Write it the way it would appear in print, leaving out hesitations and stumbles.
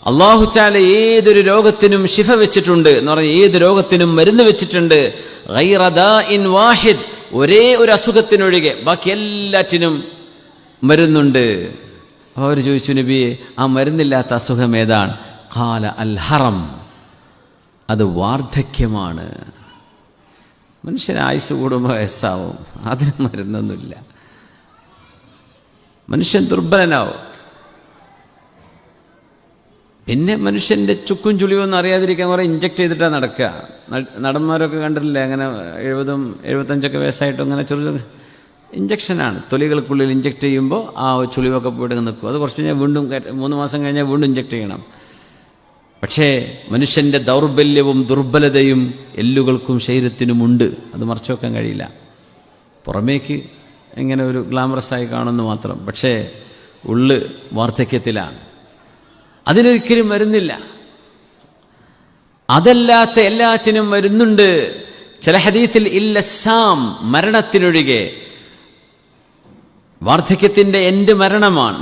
അല്ലാഹു തആല ഏതൊരു രോഗത്തിനും ശിഫ വെച്ചിട്ടുണ്ട് എന്ന് പറഞ്ഞാൽ ഏത് രോഗത്തിനും മരുന്ന് വെച്ചിട്ടുണ്ട്. ഗൈറ ദാഇൻ വാഹിദ്, ഒരേ ഒരു അസുഖത്തിനൊഴികെ ബാക്കി എല്ലാറ്റിനും മരുന്നുണ്ട്. അവർ ചോദിച്ചു, നബിയെ ആ മരുന്നില്ലാത്ത അസുഖം ഏതാണ്? ഖാല അൽ ഹറം, അത് വാർദ്ധക്യമാണ്. മനുഷ്യന് ആയുസ് കൂടുമ്പോൾ വയസ്സാവും, അതിന് മരുന്നൊന്നുമില്ല. മനുഷ്യൻ ദുർബലനാവും. പിന്നെ മനുഷ്യൻ്റെ ചുക്കും ചുളിവൊന്നും അറിയാതിരിക്കാൻ കുറേ ഇഞ്ചക്ട് ചെയ്തിട്ടാണ് നടക്കുക. നടന്മാരൊക്കെ കണ്ടിട്ടില്ലേ, അങ്ങനെ 70-75 വയസ്സായിട്ടും അങ്ങനെ ചെറു ഇഞ്ചക്ഷനാണ്, തൊലികൾക്കുള്ളിൽ ഇഞ്ചക്ട് ചെയ്യുമ്പോൾ ആ ചുളിവൊക്കെ പോയിട്ട് നിൽക്കും. അത് കുറച്ച് കഴിഞ്ഞാൽ വീണ്ടും 3 മാസം കഴിഞ്ഞാൽ വീണ്ടും ഇഞ്ചക്ട് ചെയ്യണം. പക്ഷേ മനുഷ്യൻ്റെ ദൗർബല്യവും ദുർബലതയും എല്ലുകൾക്കും ശരീരത്തിനുമുണ്ട്. അത് മറച്ചു വെക്കാൻ കഴിയില്ല. പുറമേക്ക് ഇങ്ങനെ ഒരു ഗ്ലാമറസായി കാണുന്നു മാത്രം, പക്ഷേ ഉള്ള് വാർദ്ധക്യത്തിലാണ്. അതിനൊരിക്കലും മരുന്നില്ല. അതല്ലാത്ത എല്ലാറ്റിനും മരുന്നുണ്ട്. ചില ഹദീത്തിൽ ഇല്ലസാം, മരണത്തിനൊഴികെ. വാർദ്ധക്യത്തിൻ്റെ എൻഡ് മരണമാണ്.